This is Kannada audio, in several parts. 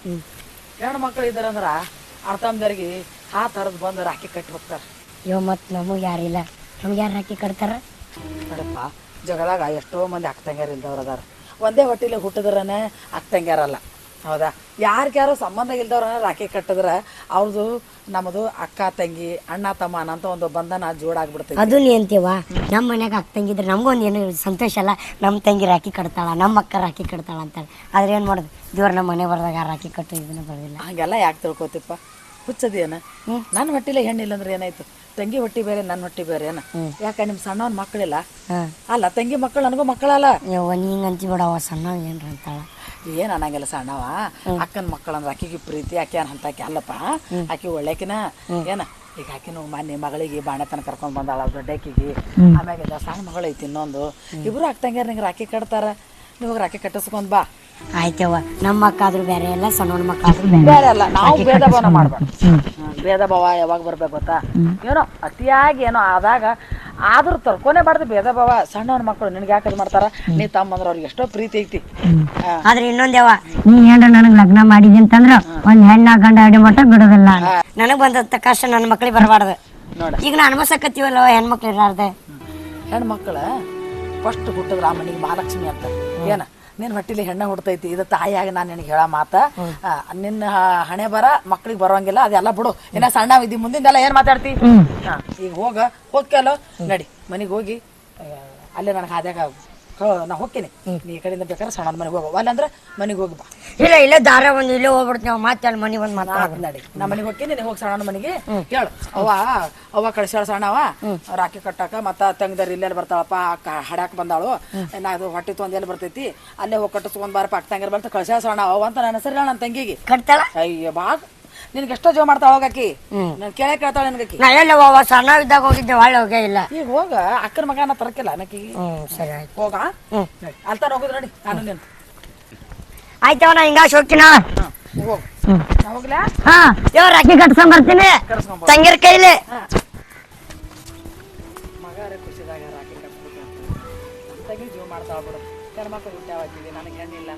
ಹೆಣ್ಣು ಮಕ್ಳು ಇದ್ದಾರಂದ್ರ ಅರ್ಥಮ್ದವ್ರಿಗೆ ಆ ಥರದ್ದು ಬಂದು ರಾಖಿ ಕಟ್ಟಿ ಹೋಗ್ತಾರೆ. ಮತ್ತು ನಮಗೆ ಯಾರಿಲ್ಲ, ನಮ್ಗೆ ಯಾರು ರಾಖಿ ಕಟ್ತಾರ? ನೋಡಪ್ಪ, ಜಗದಾಗ ಎಷ್ಟೋ ಮಂದಿ ಅಕ್ಕ ತಂಗ್ಯಾರ ಇಲ್ದವ್ರು ಅದಾರ. ಒಂದೇ ಹೊಟ್ಟಿಲಿ ಹುಟ್ಟಿದ್ರನೇ ಅಕ್ಕ ತಂಗ್ಯಾರಲ್ಲ, ಹೌದಾ? ಯಾರಿಗ್ಯಾರೋ ಸಂಬಂಧ ಇಲ್ದವ್ರ ರಾಖಿ ಕಟ್ಟಿದ್ರೆ ಅವ್ರದ್ದು ನಮ್ಮದು ಅಕ್ಕ ತಂಗಿ ಅಣ್ಣ ತಮ್ಮ ಅನ್ನೋಂಥ ಒಂದು ಬಂಧನ ಜೋಡಾಗ್ಬಿಡ್ತೈತಿ. ಅದು ನೀ ಅಂತೀವ, ನಮ್ಮ ಮನ್ಯಾಗ ಅಕ್ಕ ತಂಗಿದ್ರೆ ನಮ್ಗೊಂದು ಏನು ಸಂತೋಷ ಅಲ್ಲ. ನಮ್ಮ ತಂಗಿ ರಾಖಿ ಕಟ್ತಾಳ, ನಮ್ಮ ಅಕ್ಕ ರಾಖಿ ಕಟ್ತಾಳ ಅಂತಾಳೆ. ಆದ್ರೆ ಏನು ಮಾಡೋದು, ದೇವ್ರ ನಮ್ಮ ಮನೆ ಬರ್ದಾಗ ರಾಖಿ ಕಟ್ಟು ಇದನ್ನ ಬರೋದಿಲ್ಲ. ಹಂಗೆಲ್ಲ ಯಾಕೆ ತಿಳ್ಕೊತಿಪ್ಪ? ಹುಚ್ಚದೇನ? ನನ್ನ ಹೊಟ್ಟಿಲೆ ಹೆಣ್ಣಿಲ್ಲ ಅಂದ್ರೆ ಏನಾಯ್ತು? ತಂಗಿ ಹೊಟ್ಟಿ ಬೇರೆ, ನನ್ನ ಹೊಟ್ಟಿ ಬೇರೆ ಏನ? ಯಾಕೆ ನಿಮ್ಮ ಸಣ್ಣವನ್ ಮಕ್ಕಳಿಲ್ಲ? ಅಲ್ಲ, ತಂಗಿ ಮಕ್ಕಳು ನನಗೂ ಮಕ್ಕಳಲ್ಲ. ನೀ ಹಿಂಗೆ ಅಂತಿಬಿಡವ, ಸಣ್ಣ ಏನ್ರ ಅಂತಾಳ. ಏನ್ ಅನ್ನಂಗಿಲ್ಲ, ಸಣ್ಣವ ಅಕ್ಕನ ಮಕ್ಕಳಂದ್ರೆ ಆಕಿಗೆ ಪ್ರೀತಿ, ಆಕೆ ಅಂತಾಕಿ ಅಲ್ಲಪ್ಪ, ಆಕಿ ಒಳ್ಳೆಕಿನ ಏನ. ಈಗ ಆಕಿನ ಮೊನ್ನೆ ಮಗಳಿಗೆ ಬಾಣೆತನ ಕರ್ಕೊಂಡ್ ಬಂದಾಳ ದೊಡ್ಡಕಿಗೆ, ಆಮ್ಯಾಗ ಸಣ್ಣ ಮಗಳು ಐತಿ ಇನ್ನೊಂದು. ಇಬ್ರು ಅಕ್ಕ ತಂಗ್ಯಾರ ನಿಂಗೆ ರಾಖಿ ಕಟ್ತಾರ, ನೀವು ರಾಖಿ ಕಟ್ಟಿಸ್ಕೊಂಡ್ ಬಾ. ಆಯ್ತವ, ನಮ್ಮ ಅಕ್ಕ ಆದ್ರೂ ಬೇರೆ ಅಲ್ಲ, ಸಣ್ಣ ಮಕ್ಕಳಾದ್ರೂ ಬೇರೆ ಅಲ್ಲ. ನಾವು ಭೇದ ಭಾವನ ಮಾಡ್ಬಾರ್ದು. ಭೇದ ಭಾವ ಯಾವಾಗ ಬರ್ಬೇಕು ಗೊತ್ತಾ? ಏನೋ ಅತಿಯಾಗಿ ಏನೋ ಆದಾಗ ಆದ್ರೂ ತರ್ಕೊನೇಬಾರ್ದು ಭೇದ ಭಾವ. ಸಣ್ಣವನ ಮಕ್ಕಳು ನಿನ್ಗೆ ಯಾಕದ್ ಮಾಡ್ತಾರ? ನೀ ತಮ್ಮಂದ್ರ ಅವ್ರಿಗೆ ಎಷ್ಟೋ ಪ್ರೀತಿ ಐತಿ. ಆದ್ರೆ ಇನ್ನೊಂದೇವ, ನೀ ಏನ್ರ ನನಗ್ ಲಗ್ನ ಮಾಡಿದಿ ಅಂತಂದ್ರ ಒಂದ್ ಹೆಣ್ಣ ಗಂಡ ಅಡಿ ಮಟ್ಟ ಬಿಡೋದಿಲ್ಲ. ನನಗ್ ಬಂದಂತ ಕಷ್ಟ ನನ್ನ ಮಕ್ಳಿಗೆ ಬರಬಾರ್ದು. ನೋಡ, ಈಗ ನಾ ಅನ್ಭವಿಸಕತ್ತೀವಲ್ಲ ಹೆಣ್ಮಕ್ಳು ಇರ್ಲಾರ್ದೆ. ಹೆಣ್ಮಕ್ಳ ಫಸ್ಟ್ ಹುಟ್ಟಿದ್ರ ಆ ಮನಿಗೆ ಮಹಾಲಕ್ಷ್ಮಿ ಅಂತ. ಏನ ನಿನ್ನ ಹೊಟ್ಟಿಲಿ ಹೆಣ್ಣ ಹುಡ್ತೈತಿ, ಇದು ತಾಯಿಯಾಗಿ ನಾನು ನಿನಗೆ ಹೇಳೋ ಮಾತ. ನಿನ್ನ ಹಣೆ ಬರ ಮಕ್ಳಿಗೆ ಬರೋಂಗಿಲ್ಲ, ಅದೆಲ್ಲ ಬಿಡು. ಇನ್ನ ಸಣ್ಣ ಇದ್ದಿ, ಮುಂದಿಂದೆಲ್ಲ ಏನ್ ಮಾತಾಡ್ತಿ? ಈಗ ಹೋಗ್ಕಲ್ಲ ನಡಿ ಮನಿಗೆ ಹೋಗಿ, ಅಲ್ಲೇ ನನಗೆ ಹಾದ್ಯಾಗ ನಾ ಹೋಗ್ತೀನಿ. ನೀ ಈ ಕಡೆಯಿಂದ ಬೇಕಾದ್ರೆ ಸಣ್ಣ ಮನೆಗೆ ಹೋಗೋ, ಅಲ್ಲಂದ್ರೆ ಮನೆಗೆ ಹೋಗಿ ಬಾ. ಇಲ್ಲ ಇಲ್ಲ, ದಾರ ಒಂದು ಇಲ್ಲೇ ಹೋಗ್ಬಿಡ್ತೀವಿ, ಮತ್ತೆ ಅಲ್ಲಿ ಮನೆ ಒಂದು ಮಾತಾಡ. ನಡಿ, ನಾ ಮನೆಗೆ ಹೋಗ್ತೀನಿ, ನೀನು ಹೋಗಿ ಸಣ್ಣ ಮನೆಗೆ ಹೇಳು. ಅವ್ವ ಕಳಿಸ್ಯಾಳ ಸಣ್ಣವ ರಾಖಿ ಕಟ್ಟಾಕ, ಮತ್ತ ತಂಗದಾರ ಇಲ್ಲೆಲ್ಲಿ ಬರ್ತಾಳಪ್ಪ, ಹಡ್ಯಾಕ ಬಂದಾಳು, ನಾ ಅದು ಹೊಟ್ಟಿ ತೊಂದು ಎಲ್ಲಿ ಬರ್ತೈತಿ, ಅಲ್ಲೇ ಹೋಗಿ ಕಟ್ಟಿಸ್ಕೊಂಡ್ ಬಾರಪ್ಪ, ಅಕ್ಕ ತಂಗಿರ್ ಬರ್ತಾ ಕಳ್ಸ್ಯಾಳ ಸಣ್ಣ ಅವ ಅಂತ ನನ್ನ ಹೆಸರು ನನ್ನ ತಂಗಿಗೆ ಕಟ್ತಾಳ. ಅಯ್ಯ ಬಾ, ನಿನ್ಗೆ ಎಷ್ಟೋ ಜೀವ ಮಾಡ್ತಾಳ ಹೋಗಾಕಿ, ನಾನು ಕೇಳೇ ಕೇಳ್ತಾಳೆ ನಿನ್ಗಕಿ. ನಾ ಎಲ್ಲವ ಸಣ್ಣ ಇದ್ದಾಗ ಹೋಗಿದ್ದೆ, ಒಳ್ಳೆ ಹೋಗೇ ಇಲ್ಲ. ಈಗ ಹೋಗ, ಅಕ್ಕನ ಮಗನ ತರಕಿಲ್ಲ ನಕ್ಕಿ. ಸರಿ ಆಯ್ತು, ಹೋಗ. ಅಲ್ತಾರ ಹೋಗುದು ನೋಡಿ, ನಾನು ನೀನು. ಆಯ್ತವ, ನಾ ಹಿಂಗಾಶ್ ಹೋಗ್ತೀನ. ಹೋಗು, ನಾ ಹೋಗ್ಲಾ? ಹಾ, ಇವ್ ರಾಖಿ ಕಟ್ಸ್ಕೊಂಡ್ ಬರ್ತೀನಿ ತಂಗಿರ್ ಕೈಲಿ. ಮಗಾರೆ ಖುಷಿದಾಗ ರಾಖಿ ಕಟ್ಸ್ಬೇಕು ಅಂತ ತಂಗಿ ಜೀವ ಮಾಡ್ತಾಳ ಬಿಡು. ಹೆಣ್ಮಕ್ಳು ಹುಟ್ಟಾವಾಗ್ತಿದೆ, ನನಗೆ ಹೆಣ್ಣಿಲ್ಲ.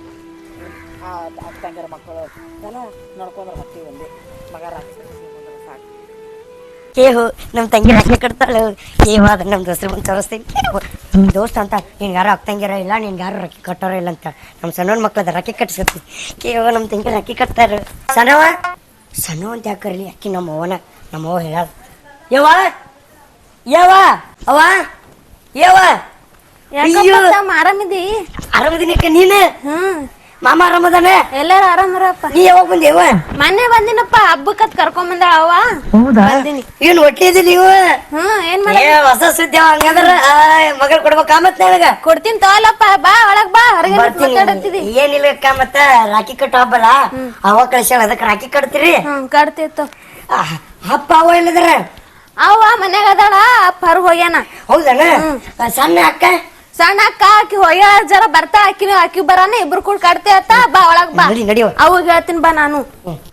ಅಕ್ಕ ತಂಗಿರ ಮಕ್ಕಳು ಎಲ್ಲ ನೋಡ್ಕೊಂಡ್ರೆ ಹತ್ತಿ ಒಂದೇ ಮಗ ರಾಖಿ ಕಟ್ಟಿಸ್ಕೊಂಡ್ರೆ ಸಾಕು. ಕೇಹು ನಮ್ಮ ತಂಗಿ ರಾಖಿ ಕಟ್ತಾಳೆ. ಕೇಹು ಅದ ನಮ್ಮ ದೋಸ್ತ್ರ ಬಂದು ತೋರಿಸ್ತೀನಿ. ನಿಮ್ಮ ದೋಸ್ತ ಅಂತ ನಿನ್ಗೆ ಯಾರು ಅಕ್ಕ ತಂಗಿರ ಇಲ್ಲ, ನಿನ್ಗೆ ಯಾರು ರಾಖಿ ಕಟ್ಟೋರ ಇಲ್ಲ ಅಂತ. ನಮ್ಮ ಸಣ್ಣವನ್ ಮಕ್ಳದ ರಾಖಿ ಕಟ್ಸ್ಕೊತೀವಿ. ಕೇಹು ನಮ್ಮ ತಂಗಿ ರಾಖಿ ಕಟ್ತಾರೆ. ಸಣ್ಣವ ಅಂತ ಯಾಕೆ ಕರೀಲಿ? ಅಕ್ಕಿ ನಮ್ಮ ಅವ್ವ ಹೇಳ. ಯವ್ವ ಯವ್ವ ಅವ್ವ ಯವ್ವ, ಆರಾಮಿದಿ? ಆರಾಮದಿನಿ ಅಕ್ಕ. ನೀನು? ಮಾಮ ಆರಾಮದಾನೆ? ಎಲ್ಲಾರು ಆರಾಮರಪ್ಪ. ನೀ ಯಾವಾಗ ಬಂದೇವ? ಮೊನ್ನೆ ಬಂದಿನಪ್ಪ, ಹಬ್ಬಕ್ಕತ್ ಕರ್ಕೊಂಡ್ ಬಂದಾಳ ಅವ್ವ. ಹೌದಾ? ಏನ್ ಒಟ್ಟಿದಿ ನೀವು? ಏನ್ ಮಾಡ, ಹೊಸ ಸುದ್ದಿ. ಹಂಗಂದ್ರ ಮಗಳು ಕೊಡ್ಬೇಕ? ಮತ್ ನನಗ ಕೊಡ್ತೀನಿ ತೋಲಪ್ಪ, ಬಾ ಒಳಗ್ ಬಾ, ಹೊರಗೆ ಮಾತಾಡತ್ತಿದಿ. ಏನಿಲ್ಲ ಅಕ್ಕ, ಮತ್ತ ರಾಖಿ ಕಟ್ಟು ಹಬ್ಬಲ್ಲ, ಅವ ಕಳ್ಸ್ಯಾಳ, ಅದಕ್ಕೆ ರಾಖಿ ಕಟ್ತೀರಿ? ಕಟ್ತಿತ್ತು. ಅಪ್ಪ ಅವ ಇಲ್ಲದ್ರ? ಅವ್ವ ಮನ್ಯಾಗ ಅದಾಳ, ಅಪ್ಪ ಹೊರಗ್ ಹೋಗ್ಯಾನ. ಹೌದನ? ಸಣ್ಣ ಅಕ್ಕ? ಸಣ್ಣ ಅಕ್ಕ ಆಕಿ ಹೋಗ್ಯಾಳ, ಜರ ಬರ್ತಾ ಆಕಿ ಬರಾನ, ಇಬ್ರು ಕೂಡ ಕಟ್ತಿ ಅತ್ತ. ಬಾ ಒಳಗ್ ಬಾ, ನಡಿಯೋ. ಅವಾಗ ಹೇಳ್ತೀನಿ ಬಾ ನಾನು.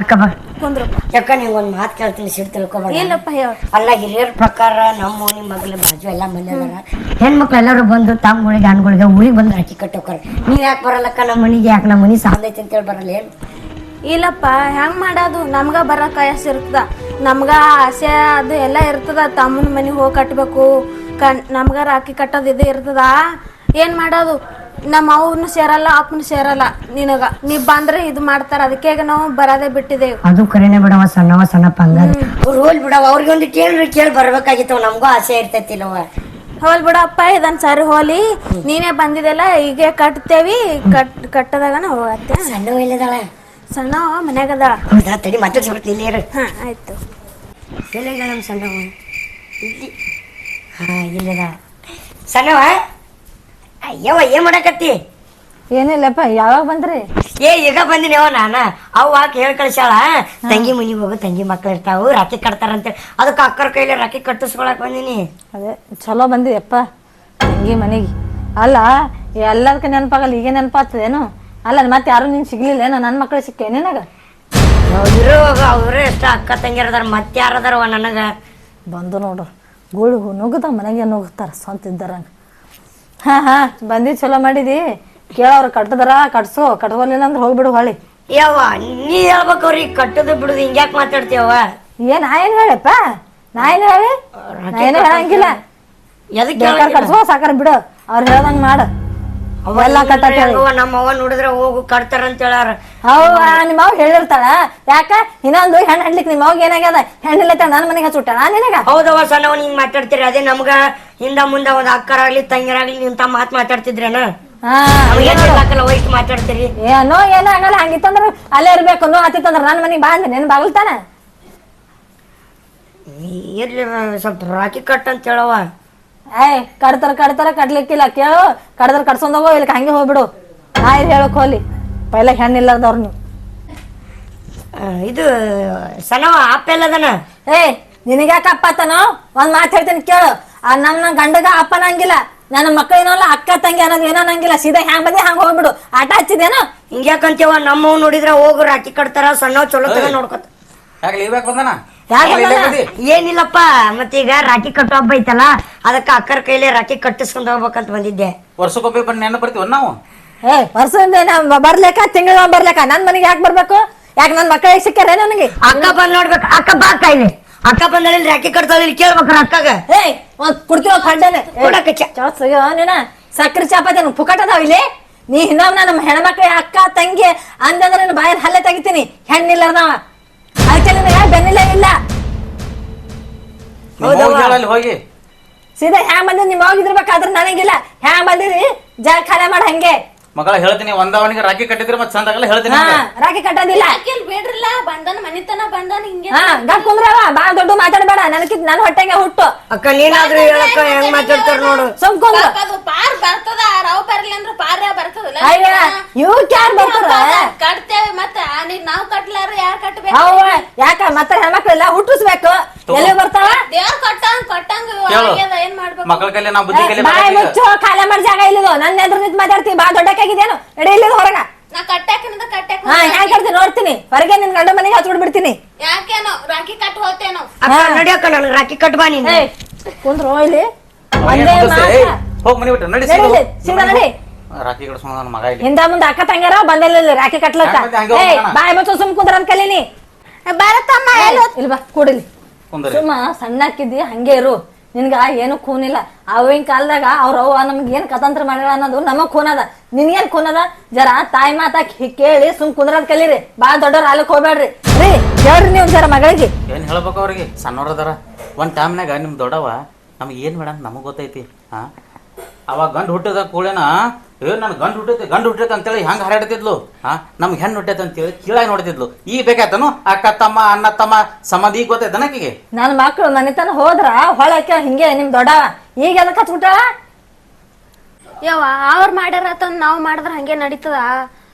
ಅಕ್ಕ ಬಾ ಕುಂದ್ರಪ್ಪ. ಯಾಕ ನೀವ್ ಒಂದ್ ಮಾತು ಕೇಳ್ತೀನಿ, ಸಿಡ್ ತಿಳ್ಕೊಬೇಡ. ಇಲ್ಲಪ್ಪ ಹೇಳ. ಅಲ್ಲ, ಹಿರಿಯರ ಪ್ರಕಾರ ನಮ್ಮ ನಿಮ್ಮ ಮಗಳ ಬಾಜು ಎಲ್ಲಾ ಮಂದಿ ಅದಾರ, ಹೆಣ್ಮಕ್ಳು ಎಲ್ಲರೂ ಬಂದು ತಮ್ಮಗಳಿಗೆ ಹಣ್ಗಳಿಗೆ ಊರಿಗೆ ಬಂದು ರಾಖಿ ಕಟ್ಟೋಕಾರ. ನೀವ್ ಯಾಕೆ ಬರಲ್ಲಕ್ಕ ನಮ್ಮ ಮನಿಗೆ? ಯಾಕೆ ನಮ್ಮ ಮನಿ ಸಾಂದೈತಿ ಅಂತೇಳಿ ಬರಲ್ಲ ಏನ್? ಇಲ್ಲಪ್ಪ, ಹೆಂಗ್ ಮಾಡೋದು? ನಮ್ಗ ಬರಕ್ ಆಸೆ ಇರ್ತದ, ನಮ್ಗ ಆಸೆ ಅದು ಎಲ್ಲ ಇರ್ತದ. ತಮ್ಮನ ಮನಿಗೆ ಹೋಗಿ ಕಟ್ಬೇಕು, ನಮ್ಗ ರಾಖಿ ಕಟ್ಟೋದು ಇದು ಇರ್ತದ. ಏನ್ ಮಾಡೋದು? ನಮ್ಮ ಅವ್ನು ಸೇರಲ್ಲ, ಅಪ್ಪನು ಸೇರಲ್ಲ. ನಿನಗ ನೀ ಬಂದ್ರೆ ಇದು ಮಾಡ್ತಾರ, ಅದಕ್ಕೆ ನಾವು ಬರೋದೇ ಬಿಟ್ಟಿದ್ದೇವೆ. ಅದು ಕರೆನೆ ಬಿಡವ, ಸಣ್ಣಪ್ಪ ಹಂಗಾದ್ರೆ ಹೋಲ್ ಬಿಡವ. ಅವ್ರಿಗೆ ಒಂದು ಕೇಳಿ ಬರ್ಬೇಕಾಗಿತ್ತು, ನಮಗೂ ಆಸೆ ಇರ್ತೈತಿಲ್ಲವ. ಹೋಲ್ ಬಿಡಪ್ಪ, ಇದನ್ ಸರಿ ಹೋಲಿ. ನೀನೇ ಬಂದಿದೆಲ್ಲ, ಈಗ ಕಟ್ತೇವಿ, ಕಟ್ಟದಾಗನ ಹೋಗತ್ತೆ. ಸಣ್ಣ ಇಲ್ಲದಾಳ? ಸಣ್ಣ ಮನ್ಯಾಗದ. ಹೌದಾ? ತಡಿ ಮಾತಾಡ್ಸ್ಬಿಡ್ತೀನಿ. ಹಾ ಆಯ್ತು. ಎಲ್ಲಿದ ನಮ್ಮ ಸಣ್ಣವ? ಇಲ್ಲಿ. ಹಾ, ಇಲ್ಲದ ಸಣ್ಣವ. ಅಯ್ಯವ, ಏನ್ ಮಾಡಕತ್ತಿ? ಏನಿಲ್ಲಪ್ಪ, ಯಾವಾಗ ಬಂದ್ರಿ? ಈಗ ಬಂದಿನಿ. ನಾನ ಅವ್ವ ಹೇಳಿ ಕಳ್ಸ್ಯಾಳ, ತಂಗಿ ಮನಿಗೆ ಹೋಗು, ತಂಗಿ ಮಕ್ಳು ಇರ್ತಾವು, ರಾಖಿ ಕಟ್ತಾರಂತೇಳಿ. ಅದಕ್ಕೆ ಅಕ್ಕರ ಕೈಲಿ ರಾಖಿ ಕಟ್ಟಿಸ್ಕೊಳಕ್ ಬಂದಿನಿ. ಅದೇ ಚಲೋ ಬಂದಿದೆಪ್ಪ ತಂಗಿ ಮನೆಗೆ. ಅಲ್ಲ, ಎಲ್ಲದಕ್ಕೆ ನೆನಪಾಗಲ್ಲ, ಈಗ ನೆನಪಾಗ್ತದೇನು? ಅಲ್ಲ, ಮತ್ತೆ ಯಾರು ನೀನ್ ಸಿಗ್ಲಿಲ್ಲ ಏನೋ? ನನ್ನ ಮಕ್ಳು ಸಿಕ್ಕೇ ನಿನಗ? ಅವ್ರೇ ಎಷ್ಟ ಅಕ್ಕ ತಂಗಿರದಾರ, ಮತ್ತೆ ಯಾರದಾರವ ನನಗ? ಬಂದು ನೋಡ್ರು, ಗೂಳು ನುಗ್ಗದ ಮನೆಗೆ ನುಗ್ತಾರ ಸ್ವಂತ ಇದ್ದಾರಂಗ. ಹಾ ಬಂದಿ, ಚಲೋ ಮಾಡಿದಿ. ಕೇಳವ್ರು ಕಟ್ಟದಾರ ಕಟ್ಸೋ, ಕಟ್ಕೊಲಿಲ್ಲ ಅಂದ್ರೆ ಹೋಗ್ಬಿಡು ಹೊಳಿ. ಯವ್ವ ನೀ ಹೇಳ್ಬೇಕು ಅವ್ರಿಗೆ ಕಟ್ಟೋದು ಬಿಡುದು ಹಿಂಗ್ಯಾಕ್ ಮಾತಾಡ್ತೀಯವ್ವ? ನಾ ಏನ್ ಹೇಳಪ್ಪ, ನಾ ಏನ್ ಹೇಳಿ, ನಾ ಏನು ಹೇಳಂಗಿಲ್ಲ. ಎದಕ್ಕೆ ಕಟ್ಸೋ ಸಾಕಾರ ಬಿಡು, ಅವ್ರು ಹೇಳ್ದಂಗ ಮಾಡು. ಅವೆಲ್ಲ ಕಟ್ಟ ನಮ್ಮ ಅವ್ವ ನೋಡಿದ್ರೆ ಹೋಗು ಕಟ್ತಾರಂತ ಹೇಳಾರ. ಹೌವ ನಿಮ್ಮ ಅವ್ ಹೇಳಿರ್ತಾಳ. ಯಾಕ ಇನ್ನೊಂದು ಹೆಣ್ಣು ಹಣ್ಲಿಕ್ ನಿಮ್ಮ ಅವ್ಗ ಏನಾಗ್ಯದ, ಹೆಣ್ಣಿಲ್ಲ ನನ್ನ ಮನೆಗೆ ಹಚ್ಚುಟ್ಟ ನಾನು ನಿನಗ. ಹೌದವ್ವ ಸಣ್ಣವ್ ಹಿಂಗ್ ಮಾತಾಡ್ತೀರಿ. ಅದೇ ನಮ್ಗ ಹಿಂದ ಮುಂದ ಒಂದ್ ಅಕ್ಕರಾಗ್ಲಿ ತಂಗಿರಾಗ್ಲಿ ಇಂತ ಮಾತ್ ಮಾತಾಡ್ತಿದ್ರೇನ? ನಮಗೇನಿಲ್ಲ ವಯಸ್ಸು ಮಾತಾಡ್ತೀರಿ. ಏನೋ ಏನಾಗಲ್ಲ. ಹಂಗಿತ್ತಂದ್ರ ಅಲ್ಲೇ ಇರ್ಬೇಕು. ನೋ ಹತ್ತಿತ್ತಂದ್ರ ನನ್ನ ಮನೆಗೆ ಬಾ ಅಂದ ನೆನ್ ಬಾಗಲ್ತಾನ. ಇರ್ಲಿ ಸ್ವಲ್ಪ ರಾಖಿ ಕಟ್ ಅಂತ ಹೇಳವ್ವ. ಕಡ್ತಾರ ಕಟ್ಲಿಕ್ಕಿಲ್ಲ. ಕೇಳು, ಕಡ್ದ್ರ ಕಟ್ಸೊಂದೋಗೋ, ಇಲ್ಲಿ ಹಂಗೆ ಹೋಗ್ಬಿಡು. ಆಯ್ತು ಹೇಳಕ್ ಹೋಲಿ ಪೈಲ ಹೆಣ್ಣಿಲ್ಲದವ್ರು ನೀವು. ಇದು ಸಣ್ಣವ ಅಪ್ಪ ಎಲ್ಲದನ? ನಿನಗ್ಯಾಕ ಅಪ್ಪ ಆತನೋ? ಒಂದ್ ಮಾತು ಹೇಳ್ತೀನಿ ಕೇಳು. ನಮ್ಮ ಗಂಡಗ ಅಪ್ಪನಂಗಿಲ್ಲ, ನನ್ನ ಮಕ್ಕಳೇನಲ್ಲ ಅಕ್ಕ ತಂಗಿ ಅನ್ನೋದು ಏನೋ ನಂಗಿಲ್ಲ. ಸೀದಾ ಹ್ಯಾಂಗ್ ಬಂದಿ ಹಂಗ ಹೋಗ್ಬಿಡು. ಆಟ ಹಚ್ಚಿದೇನೋ ಹಿಂಗ್ಯಾಕಂತೇವ? ನಮ್ಮವ್ ನೋಡಿದ್ರ ಹೋಗು ರಾಖಿ ಕಟ್ತಾರ, ಸಣ್ಣವ್ ಚಲೋ ತಗ ನೋಡ್ಕೊತ. ಏನಿಲ್ಲಪ್ಪ, ಮತ್ತೀಗ ರಾಖಿ ಕಟ್ಟೋ ಹಬ್ಬ ಐತಲ್ಲ, ಅದಕ್ಕ ಅಕ್ಕರ ಕೈಲಿ ರಾಖಿ ಕಟ್ಟಿಸ್ಕೊಂಡ್ ಹೋಗ್ಬೇಕಂತ ಬಂದಿದ್ದೆ. ವರ್ಷಕ್ಕೊಬ್ಬ ಬಂದು ನೆನ ಬರ್ತೀವ ನಾವು. ವರ್ಷದಿಂದ ಬರ್ಲೇಕ, ತಿಂಗಳ ಬರ್ಲೇಕ? ನನ್ ಮನೆಗೆ ಯಾಕೆ ಬರ್ಬೇಕು? ಯಾಕೆ ನನ್ ಮಕ್ಕಳಿಗೆ ಸಿಕ್ಕಾರೆ ನನಗೆ? ಅಕ್ಕ ಬಂದ್ ನೋಡ್ಬೇಕು. ಅಕ್ಕ ಬಾ ಕಾಯಿಲೆ. ಅಕ್ಕ ಬಂದಲ್ಲಿ ರಾಖಿ ಕಟ್ತಾವ ಕೇಳ್ಬೇಕ್ರ ಅಕ್ಕಗ. ಕುಡ್ತೀವ ಖಂಡನೆ ನೀನ ಸಕ್ರಿ ಚಾಪಾತಿ ಪುಕಟ್ ಅದಾವ ಇಲ್ಲಿ. ನೀ ಇನ್ನೊಮ್ಮೆ ನಮ್ಮ ಹೆಣ್ಮಕ್ಳ ಅಕ್ಕ ತಂಗಿ ಅಂದಂದ್ರೆ ನಿನ್ನ ಬಾಯಲ್ಲಿ ಹಲ್ಲೆ ತೆಗಿತೀನಿ. ಹೆಣ್ಣಿಲ್ಲರ್ದವ ಅದಕ್ಕೆ ನಿನಗೆ ಬೆನ್ನಿಲ್ಲ ಇಲ್ಲ. ಹೋಗಿ ಸೀದಾ ಹ್ಯಾಂಗ್ ಬಂದಿದ್ ನಿಮ್ ಹೋಗಿದ್ರಬೇಕಾದ್ರೆ ನನಗಿಲ್ಲ. ಹ್ಯಾಂಗ್ ಬಂದಿರಿ ಜಾಗ ಖಾಲಿ ಮಾಡ. ಹಂಗೆ ಮಗಳ ಹೇಳ್ತೀನಿ, ಒಂದವನಿಗೆ ರಾಖಿ ಕಟ್ಟಿದ್ರೆ ಮತ್ತೆ ಚಂದ ಆಗಲ್ಲ ಹೇಳ್ತೀನಿ. ರಾಖಿ ಕಟ್ಟೋದಿಲ್ಲ. ಬೇಡ್ರಿಲ್ಲ ಬಂದನ ಮನಿತನ ಬಂದನ ಹಿಂಗೆ ಗಟ್ ಕುಂದ್ರವ. ಬಾ ದೊಡ್ಡ ಮಾತಾಡಬೇಡ. ನನಗಿದ್ ನನ್ ಹೊಟ್ಟೆಗೆ ಹುಟ್ಟು. ಅಕ್ಕ ನೀನಾದ್ರೂ ಹೇಳಕ್ಕ ಹೆಂಗ್ ಮಾತಾಡ್ತಾರ ನೋಡು. ಸುಮ್ ಕುಂದ್ರ. ಅದು ಪಾರ್ ಬರ್ತದ, ರಾವ್ ಬರ್ಲಿ ಅಂದ್ರ ಪಾರ ಬರ್ತದಲ್ಲ. ಇವಕ್ ಯಾರು ಬರ್ತಾರ? ಕಟ್ತೇವೆ ಮತ್ತ ನಾವ್ ಕಟ್ಲಾರ ಯಾರ್ ಕಟ್ಬೇಕು? ಅವ ಯಾಕ ಮತ್ತೆ ಹೆಣ್ಮಕ್ಳೆಲ್ಲ ಹುಟ್ಟಿಸ್ಬೇಕು. ಎಲ್ಲಿ ಬರ್ತಾವ? ದೇವ್ರ ಕೊಟ್ಟಂಗ ಏನ್ ಮಾಡ್ಬೇಕು? ಮಕ್ಕಳ ಕೈಲಿ ನಾವು ಬುದ್ಧಿ ಕೈಲಿ ಬಾಯಿ ಮುಚ್ಚು. ಖಾಲಿ ಮಾಡಿ ಜಾಗ ಇಲ್ಲದು. ನನ್ನ ಎದುರು ನಿಂತು ಮಾತಾಡ್ತೀವಿ. ಬಾ ದೊಡ್ಡಕ್ಕಾಗಿದೇನು? ನಡಿ ಇಲ್ಲಿದು ಹೊರಗ. ನಾ ಕಟ್ಟಾಕಿನದ ಹ್ಯಾಂಗ್ ಕಟ್ತೀನಿ ನೋಡ್ತೀನಿ. ಹೊರಗೆ ನಿನ್ ಗಂಡ ಮನೆಗೆ ಹಚ್ಬಿಡ್ಬಿಡ್ತೀನಿ. ಯಾಕೇನೋ ರಾಖಿ ಕಟ್ ಹೋತೇನೋ. ಅಕ್ಕ ನಡಿಯಕ್ಕ ನನ್ಗೆ ರಾಖಿ ಕಟ್ ಬಾ ನೀನು. ಕುಂದ್ರು ಇಲ್ಲಿ ಒಂದೇ ಹೋಗಿ ಮನೆ ಬಿಟ್ಟು ನಡಿ. ಸೀದಾ ನಡಿ. ರಾಖಿ ಕಟ್ಸೋಣ ನನ್ನ ಮಗ ಇಲ್ಲಿ. ಹಿಂದ ಮುಂದೆ ಅಕ್ಕ ತಂಗ್ಯಾರ ಬಂದಿಲ್ಲ ರಾಖಿ ಕಟ್ಲಕ್ಕ. ಬಾಯಿ ಮುಚ್ಚು ಸುಮ್ ಕುಂದ್ರ ಅಂತ ಕಲೀನಿ. ಬರತ್ತಮ್ಮ ಇಲ್ಲಿ ಬಾ ಕೂಡಿಲಿ. ಕುಂದ್ರಿ. ಸುಮ್ಮ ಸಣ್ಣಕ್ಕಿದ್ದಿ ಹಂಗೆ ಇರು. ನಿನ್ಗ ಏನು ಖೂನಿಲ್ಲ. ಅವಾಗಿನ ಕಾಲದಾಗ ಅವ್ರವ್ವ ನಮ್ಗೆ ಏನ್ ಕತಂತ್ರ ಮಾಡ್ಯಾಳ ಅನ್ನೋದು ನಮಗ್ ಖೂನದ. ನಿನ್ಗೇನ್ ಖೂನದ? ಜರ ತಾಯಿ ಮಾತಾ ಕೇಳಿ ಸುಮ್ ಕುಂದ್ರದ್ ಕಲೀರಿ. ಬಾಳ ದೊಡ್ಡವ್ರ ಆಲಕ್ ಹೋಗ್ಬೇಡ್ರಿ. ರೀ ಹೇಳ್ರಿ ನೀವು ಜರ ಮಗಳಿಗೆ. ಏನ್ ಹೇಳ್ಬೇಕು ಅವ್ರಿಗೆ? ಸಣ್ಣವ್ರದಾರ. ಒಂದ್ ಟೈಮ್ನಾಗ ನಿಮ್ ದೊಡ್ಡವ ನಮ್ಗೆ ಏನ್ ಮೇಡಮ್ ನಮಗ್ ಗೊತ್ತೈತಿ. ಅವಾಗ ಗಂಡು ಹುಟ್ಟಿದ ಕೂಡೇನ ನನ್ ಗಂಡು ಹುಟ್ಟೈತೆ ಅಂತೇಳಿ ಹೆಂಗ್ ಹರಡ್ತಿದ್ಲು. ನಮ್ಗೆ ಹೆಣ್ಣು ಹುಟ್ಟೈತೆ ಅಂತೇಳಿ ಕೀಳಾಗಿ ನೋಡ್ತಿದ್ಲು. ಈಗ ಬೇಕಾಯ್ತನು ಅಕ್ಕ ತಮ್ಮ ಅಣ್ಣ ತಮ್ಮ ಸಂಬಂಧ ಈಗ ಗೊತ್ತೈತನ ಆಕಿಗೆ? ನನ್ ಮಕ್ಳು ಮನೆತನ ಹೋದ್ರ ಹೊಳಕ್ಕೆ ಹಿಂಗೆ ನಿಮ್ ದೊಡ್ಡವ ಈಗ ಎದಕ್ ಹಚ್ಬಿಟ್ಟಾಳ? ಯವ್ವ ಅವ್ರ ಮಾಡ್ಯಾರ ನಾವ್ ಮಾಡಿದ್ರ ಹಂಗೆ ನಡೀತದ.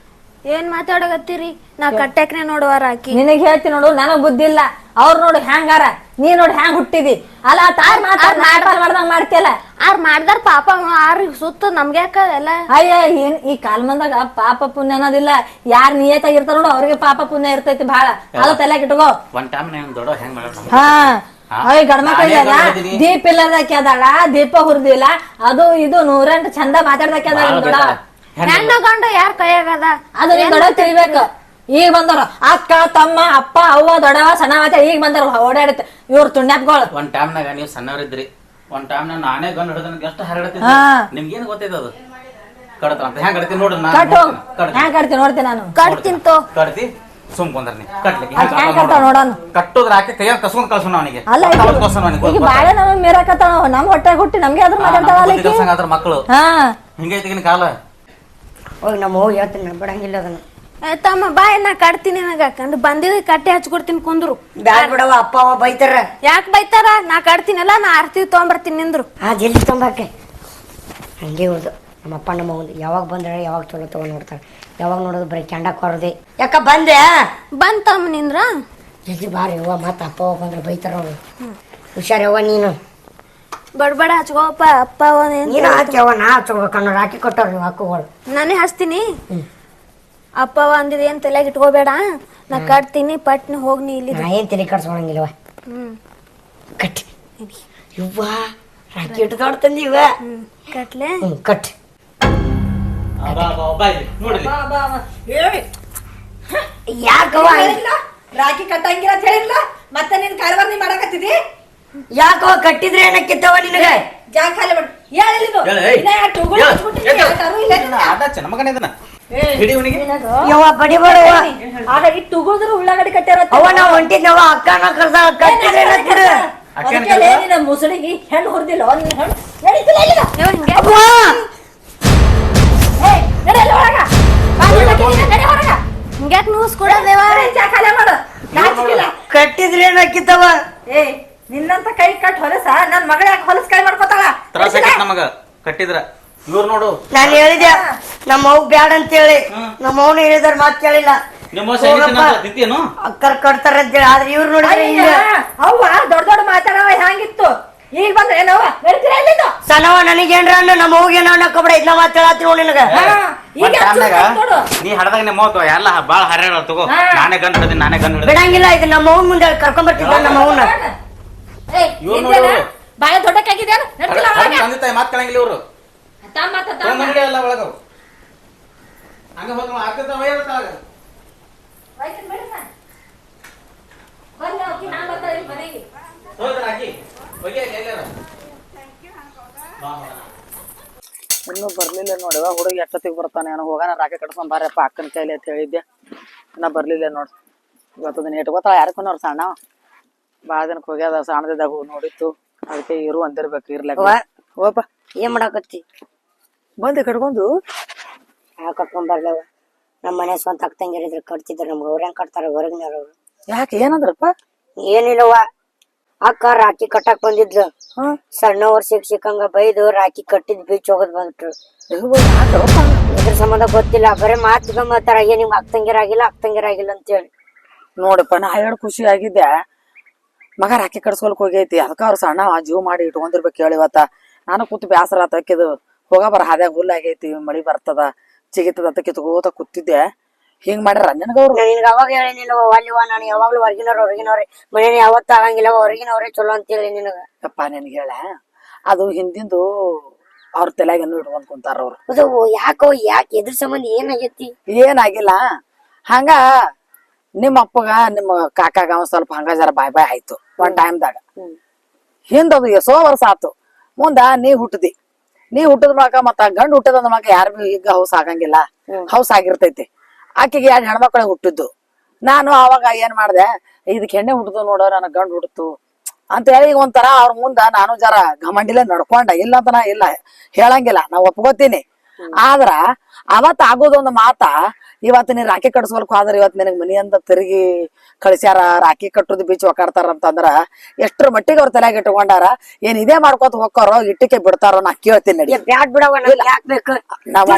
ಏನ್ ಮಾತಾಡಕತ್ತೀರಿ? ನಾ ಕಟ್ಟಾಕ್ನೆ ನೋಡುವ ರಾಕಿ. ನಿನಗ್ ಹೇಳ್ತೀನಿ ನೋಡು, ನನಗ್ ಬುದ್ಧಿ ಇಲ್ಲ. ಅವ್ರು ನೋಡು ಹ್ಯಾಂಗಾರ, ನೀ ನೋಡಿ ಹ್ಯಾಂಗ್ ಹುಟ್ಟಿದಿ. ಅಲ್ಲ ತಾರ್ ಮಾಡ್ದಂಗ ಮಾಡ್ತಿಯಲ್ಲ. ಅವ್ರ ಮಾಡ್ದಾರ ಪಾಪ ಅವ್ರಿಗೆ ಸುತ್ತ ನಮ್ಗೆ ಯಾಕ ಎಲ್ಲ. ಅಯ್ಯ ಏನ್ ಈ ಕಾಲ್ಮಂದಾಗ ಪಾಪ ಪುಣ್ಯ ಅನ್ನೋದಿಲ್ಲ. ಯಾರ್ ನಿಯತಾಗಿರ್ತಾರ ನೋಡು ಅವ್ರಿಗೆ ಪಾಪ ಪುಣ್ಯ ಇರ್ತೈತಿ ಬಾಳ. ಅದು ತಲೆಗೆ ಇಟ್ಕೋ. ಒಂದ್ ಟೈಮ್ ದೊಡ್ಡ ಹೆಂಗ್ ಮಾಡ. ಹಾ ಅಯ್ಯ ಗಂಡ್ಮಕ್ಳಿಗೆ ದೀಪ ಇಲ್ಲದಕ್ಕೆ ಅದಾಳ, ದೀಪ ಹುರಿದಿಲ್ಲ, ಅದು ಇದು 108 ಚಂದ ಮಾತಾಡ್ದಕ್ಕೆ ಅದಾಳ ದೊಡ್ಡ. ಹೆಣ್ಣು ಗಂಡು ಯಾರ ಕೈಯಾಗದ? ಅದು ನಿಮ್ ದೊಡ್ಡ ತಿಳಿಬೇಕು. ಈಗ ಬಂದವ್ರ ಅಕ್ಕ ತಮ್ಮ ಅಪ್ಪ ಅವ್ವ ದೊಡ್ಡವ ಸಣ್ಣ ಮಾತ ಈಗ ಬಂದವ್ರ ಓಡಾಡತ್ತೆ ಇವ್ರ ತುಣ್ಯಾಪ್ಗಳು. ಒಂದ್ ಟೈಮ್ನಾಗ ನೀವು ಸಣ್ಣವ್ರಿದ್ರಿ. ಒಂದ್ ಟೈಮ್ ನಾನೇ ಗಂಡು ಹಿಡಿದ ಎಷ್ಟು ಹರಡತ್ತಿದ್ದೆ. ನಿಮ್ಗೇನ್ ಗೊತ್ತೈತ ಅದು? ಕಡತ ಅಂತ ಹೆಂಗ್ ಕಡ್ತೀನಿ ನೋಡ್ರಿ. ಹ್ಯಾಂಗ್ ಕಡ್ತೀನಿ ನೋಡ್ತೀನಿ ನಾನು. ಕಟ್ತಿಂತು ಕಡ್ತಿ ಸುಮ್ ಕುಂದ್ರಿ ಕಟ್ಲಿಕ್ಕೆ ಹ್ಯಾಂಗ್ ಕಟ್ತಾವ ನೋಡೋಣ. ಕಟ್ಟೋದ್ರ ಹಾಕಿ ಕೈಯಾಗ ಕಸ್ಕೊಂಡ್ ಕಳ್ಸೋಣ ಅವನಿಗೆ. ಅಲ್ಲ ಈಗ ಬಾಳೆ ನಮ್ ಮೇರಾಕತ್ತಾವ. ನಮ್ ಹೊಟ್ಟೆ ಹುಟ್ಟಿ ನಮ್ಗೆ ಅದ್ರ ಮಾತಾಡ್ತಾವ ಮಕ್ಕಳು. ಹಿಂಗೈತಿಗಿನ ಕಾಲ. ಹೋಗಿ ನಮ್ಮ ಹೋಗಿ ಹೇಳ್ತೀನಿ ಬಿಡಂಗಿಲ್ಲ ಅದನ್ನ. ತಮ್ಮ ಬಾಯ್ ನಾ ಕಟ್ತೀನಿ ನನಗಂದ್ ಬಂದಿದ್ ಕಟ್ಟಿ ಹಚ್ಕೊಡ್ತೀನಿ ಕುಂದ್ರು. ಬ್ಯಾಡ ಬಿಡವ ಅಪ್ಪ ಅವ ಬೈತಾರ. ಯಾಕೆ ಬೈತಾರ? ನಾ ಕಟ್ತೀನಲ್ಲ, ನಾ ಆರ್ತಿ ತೊಗೊಂಬರ್ತೀನಿ ನಿಂದ್ರು. ಜಲ್ದಿ ತೊಂಬಾಕೆ. ಹಂಗೆ ಹೋದು ನಮ್ಮಪ್ಪ ನಮ್ಮ ಒಂದು ಯಾವಾಗ ಬಂದ್ರೆ ಯಾವಾಗ ಚಲೋ ತಗೊಂಡ್ ನೋಡ್ತಾರೆ. ಯಾವಾಗ ನೋಡೋದು ಬರೀ ಕೆಂಡಕ್ಕೆ ಹೊರದೆ. ಯಾಕ ಬಂದೆ? ಬಂತಮ್ಮ ನಿಂದ್ರ ಜಲ್ದಿ ಬಾರಿ ಯವ್ವ. ಮತ್ತ ಅಪ್ಪ ಅವ ಬಂದ್ರೆ ಬೈತಾರ ಅವ್ರು. ಹುಷಾರವ್ವ ನೀನು. ಬಡ್ಬಡ ಹಚ್ಕೋಪ್ಪ. ಅಪ್ಪ ನೀನು ಹಚ್ಚವ, ನಾ ಹಚ್ಕೋಬೇಕನ್ನೋ ರಾಖಿ ಕೊಟ್ಟವ್ರು ನೀವು ಹಾಕೋಗಳು. ನಾನೇ ಹಚ್ತೀನಿ. ಅಪ್ಪ ಅಂದಿದ್ ಏನ್ ತಲೆಗೆ ಇಟ್ಕೋಬೇಡ. ನಾ ಕಟ್ತೀನಿ ಪಟ್ನಿ ಹೋಗ್ ನೀ ಇಲ್ಲಿ. ನಾ ಏನ್ ತಲೆ ಕಟ್ಸ್ಕೊಳಂಗಿಲ್ವ. ಕಟ್ ಇವ್ವ ರಾಖಿ ಇಟ್ಟು ದೊಡ್ಡ ತಂದಿವ. ಕಟ್ಲೆ ಕಟ್ ನೋಡಿ ಯಾಕವ್ವ ಹೇಳಿಲ್ಲ ರಾಖಿ ಕಟ್ಟಂಗಿಲ್ಲ ಅಂತ ಹೇಳಿಲ್ಲ ಮತ್ತೆ ನೀನ್ ಕಾರವಾರ ನೀ ಮಾಡಕತ್ತಿದಿ ಯಾಕವ್ವ ಕಟ್ಟಿದ್ರೆ ಏನಕ್ಕಿತ್ತವ ನಿನಗೆ ಜಾಗ ಖಾಲಿ ಮಾಡು ಹೇಳಿದ್ದು ಹೇಳು, ಏಯ್. ಆಟ ಚೆನ್ನ ಮಗನ ಇದನ್ನ ಹಿಡಿ ಅವನಿಗೆ. ಯವ್ವ ಬಡಿಬೇಡವ್ವ ಆಗ ಇಟ್ಟು ಉಗುಳಿದ್ರು ಉಳ್ಳಾಗಡ್ಡಿ ಕಟ್ಟಾರ ಅವ್ವ ನಾವ್ ಹೊಂಟಿದ್ನವ್ವ ಅಕ್ಕನ ಕರ್ದ ಕಟ್ಟಿದ್ರೆ ಏನಕ್ಕಿರು ಅದಕ್ಕೆ ಮುಸುಳಿಗೆ ಹೆಣ್ಣು ಹೊರದಿಲ್ಲ ನಿನ್ನ ಹೆಣ್ಣು ನಡೀತಿಲ್ಲ ಇಲ್ಲಿಗ. ಅವ್ವ ಏಯ್, ನಡಿ ಅಲ್ಲಿ ಒಳಗ. ಬಾಗಿಲು ಹಾಕಿದೀನಿ, ನಡಿ ಹೊರಗ. ಹಿಂಗ್ಯಾಕ್ ನೂಸ್ಕೊಡೋದೇವ ಜಾಗ ಖಾಲಿ ಮಾಡು ನಾಚಿಕಿಲ್ಲ. ಕಟ್ಟಿದ್ರೆ ಏನಕ್ಕಿತ್ತವ ಏಯ್ ನಿನ್ನಂತ ಕೈ ಕಟ್ ಹೊಲಸ ನನ್ ಮಗಳ ಯಾಕೆ ಹೊಲಸ್ ಕೈ ಮಾಡ್ಕೊತಾಳ ತ್ರಾಸ ಆಗೈತ್ ನಮಗ ಕಟ್ಟಿದ್ರ ಇವ್ರು ನೋಡು ನಾನು ಹೇಳಿದೆ ನಮ್ಮ ಅವ್ವ ಬ್ಯಾಡ ಅಂತ ಹೇಳಿ ನಮ್ಮ ಅವ್ನ ಹೇಳಿದಾರ ಮಾತ್ ಕೇಳಿಲ್ಲ ನಿಮ್ಮ ತಿಂತೇನು ಅಕ್ಕರ್ ಕಟ್ತಾರ ಅಂತ ಹೇಳಿ ಆದ್ರೆ ಇವ್ರು ನೋಡಿದ್ರೆ ಹಿಂಗ ಅವ್ವ ದೊಡ್ಡ ದೊಡ್ಡ ಮಾತಾಡವ ಹ್ಯಾಂಗಿತ್ತು ಈಗ ಬಂದ್ರೆ ಏನವ್ವ ನಡೀತೀರ ಎಲ್ಲಿದ್ದು ಸಣ್ಣವ ನನಗೇನ್ರ ಅನ್ನ ನಮ್ಮ ಅವ್ಗೇನೋ ಅನ್ನಕ್ಕಬೇಡ ಇದ್ನ ಮಾತ್ ಹೇಳತ್ತಿ ನೋಡಿ ನಿನಗ ಈಗ ನೋಡು ನೀ ಹಡದಾಗ ನಿಮ್ಮ ಹೋಗ್ತವ ಎಲ್ಲ ಬಾಳ ಹರ್ಯಾಡ ತಗೋ ನಾನೇ ಗಂಡ ಹಿಡಿದೀನಿ ನಾನೇ ಗಂಡ ಹಿಡಿದ ಬಿಡಂಗಿಲ್ಲ ಇದು ನಮ್ಮ ಅವ್ನ ಮುಂದೆ ಕರ್ಕೊಂಡ್ ಬರ್ತಿದ್ದ ನಮ್ಮ ಅವ್ನ ಏಯ್ ಇವ್ರು ನಿಂದೇನ? ನೋಡು. ಬಾಯ ದೊಡ್ಡಕ್ಕಾಗಿದ್ಯಾನ ನಡ್ತಿಲ್ಲ ಒಳಗೆ ತಂದೆ ತಾಯಿ ಮಾತ್ ಕೇಳಂಗಿಲ್ಲ ಇವ್ರು ತಮ್ಮ ಎಲ್ಲ ಒಳಗವು ಹಂಗ ಹೋಗ ಆಗ್ತದ ಒಯ್ಯತ್ತಾಗ ಹೋದ್ರ ಹಾಕಿ ಹೋಗಿ ಎಲ್ಲಾರ ಇನ್ನೂ ಬರ್ಲಿಲ್ಲ ನೋಡಿವ ಹುಡುಗ ಎಷ್ಟೊತ್ತಿಗೆ ಬರ್ತಾನೆ ಏನೋ ಹೋಗೋಣ ರಾಕೆ ಕಟ್ಕೊಂಡ್ ಬಾರಪ್ಪ ಅಕ್ಕನ ಕೈಲಿ ಅಂತ ಹೇಳಿದ್ದೆ ಇನ್ನ ಬರ್ಲಿಲ್ಲ ನೋಡಿ ಇವತ್ತು ಅದನ್ನ ಇಟ್ಕೋತಾಳ ಯಾರಕ್ಕೂ ಅವ್ರು ಸಣ್ಣ ಭಾಳ ದಿನಕ್ಕೆ ಹೋಗ್ಯಾದ ಸಣ್ಣದಿದ್ದಾಗ ನೋಡಿತ್ತು ಅದಕ್ಕೆ ಇರು ಅಂದಿರ್ಬೇಕು ಇರ್ಲಾಕ ಹೋಗಪ್ಪ ಏನ್ ಮಾಡಾಕತ್ತಿ ಬಂದೆ ಕಟ್ಕೊಂಡು ಕಟ್ಕೊಂಡ್ ಬರ್ಲವ ನಮ್ಮ ಮನೆ ಸ್ವಂತ ಅಕ್ಕಂಗಿರಿದ್ರೆ ಕಟ್ತಿದ್ರು ನಮ್ಗೆ ಅವ್ರ ಹೆಂಗ್ ಕಟ್ತಾರ ಹೊರಗಿನವ್ರು ಯಾಕೆ ಏನಂದ್ರಪ್ಪ ಏನಿಲ್ಲವ ಅಕ್ಕ ರಾಖಿ ಕಟ್ಟಕ್ ಬಂದಿದ್ಲು ಸಣ್ಣವ್ರ ಶಿಕ್ಷಕಂಗ ಬೈದು ರಾಖಿ ಕಟ್ಟಿದ್ ಬೀಚ್ ಹೋಗೋದ್ ಬಂದ್ಬಿಟ್ರು ಇದ್ರ ಸಂಬಂಧ ಗೊತ್ತಿಲ್ಲ ಬರೀ ಮಾತಾರ ಏನ್ ನಿಮ್ಗೆ ಅಕ್ಕಂಗಿರಾಗಿಲ್ಲ ಅಂತ ಹೇಳಿ ನೋಡಪ್ಪ ನಾ ಹೇಳಿ ಖುಷಿ ಆಗಿದ್ದೆ ಮಗ ರಾಖಿ ಕಟ್ಸ್ಕೊಳಕ್ ಹೋಗೈತಿ ಅದಕ್ಕ ಅವ್ರು ಸಣ್ಣ ಜೀವ ಮಾಡಿ ಇಟ್ಕೊಂಡಿರ್ಬೇಕು ಹೇಳಿ ಇವತ್ತ ನಾನು ಕೂತು ಬ್ಯಾಸರ ಆತಕ್ಕಿದು ಹೋಗ ಬರ ಹಾದ್ಯಾಗ ಹುಲ್ಲು ಆಗೈತಿ ಮಳಿ ಬರ್ತದ ಚಿಗಿತದ ಅಂತ ಕಿತ್ಕೋತ ಕೂತಿದ್ದೆ ಹಿಂಗ್ ಮಾಡ್ಯಾರ ನಿನಗವ್ರು ನಿನ್ಗ ಅವಾಗ ಹೇಳಿನಿಲ್ಲವ ಅಲ್ಲಿವ ನಾನು ಯಾವಾಗ್ಲೂ ಹೊರಗಿನವ್ರೆ ಮನೇನ ಯಾವತ್ತೂ ಆಗಂಗಿಲ್ಲವ ಹೊರಗಿನವ್ರೆ ಚಲೋ ಅಂತ ಹೇಳಿ ನಿನಗ ಯಪ್ಪ ನಿನ್ಗೆ ಹೇಳ ಅದು ಹಿಂದಿಂದು ಅವ್ರ ತಲೆಯಾಗನ್ನು ಇಟ್ಕೊಂಡ್ ಕುಂತಾರ ಅವ್ರು ಅದು ಯಾಕೆ ಎದ್ರ ಸಂಬಂಧ ಏನಾಗೈತಿ ಏನಾಗಿಲ್ಲ ಹಂಗ ನಿಮ್ಮ ಅಪ್ಪಗ ನಿಮ್ಮ ಕಾಕಾಗ ಒಂದ್ ಸ್ವಲ್ಪ ಹಂಗ ಜರ ಬಾಯ್ ಆಯ್ತು ಒಂದ್ ಟೈಮ್ದಾಗ ಹಿಂದದು ಎಷ್ಟೋ ವರ್ಷ ಆತು ಮುಂದ ನೀ ಹುಟ್ಟದ ಮಕ ಮತ್ತ ಗಂಡು ಹುಟ್ಟದ ಮಕ ಯಾರು ಭೀ ಈಗ ಹೌಸ್ ಆಗಂಗಿಲ್ಲ ಹೌಸ್ ಆಗಿರ್ತೈತಿ ಆಕೆಗೆ 2 ಹೆಣ್ಮಕ್ಳೆ ಹುಟ್ಟಿದ್ದು ನಾನು ಅವಾಗ ಏನ್ ಮಾಡ್ದೆ ಇದಕ್ ಹೆಣ್ಣೆ ಹುಟ್ಟದು ನೋಡೋ ನನಗ್ ಗಂಡು ಹುಟ್ಟಿತು ಅಂತ ಹೇಳಿ ಈಗ ಒಂಥರ ಅವ್ರ ಮುಂದ ನಾನು ಜರ ಘಮಂಡಿಲೆ ನಡ್ಕೊಂಡ ಇಲ್ಲ ಅಂತ ನಾ ಇಲ್ಲ ಹೇಳಂಗಿಲ್ಲ ನಾ ಒಪ್ಕೋತೀನಿ ಆದ್ರ ಅವತ್ ಆಗೋದೊಂದು ಮಾತ ಇವತ್ತು ನೀನ್ ರಾಖಿ ಕಟ್ಸ್ಕೊಳಕ್ ಹೋದ್ರ ಇವತ್ ನಿನಗ್ ಮನಿಯಿಂದ ತಿರುಗಿ ಕಳಿಸ್ಯಾರ ರಾಖಿ ಕಟ್ಟುದು ಬೀಚ್ ಒಕ್ಕಾಡ್ತಾರ ಅಂತಂದ್ರ ಎಷ್ಟ್ರ ಮಟ್ಟಿಗೆ ಅವ್ರ ತಲೆಯಾಗ ಇಟ್ಕೊಂಡಾರ ಏನ್ ಇದೇ ಮಾಡ್ಕೊತ ಹೋಗ್ತಾರೋ ಇಟ್ಟಕ್ಕೆ ಬಿಡ್ತಾರೋ ನಾ ಕೇಳ್ತೀನಿ ನಡಿ ಬ್ಯಾಡ್ ಬಿಡವ ಯಾಕೆ ಬೇಕು ನಾವ್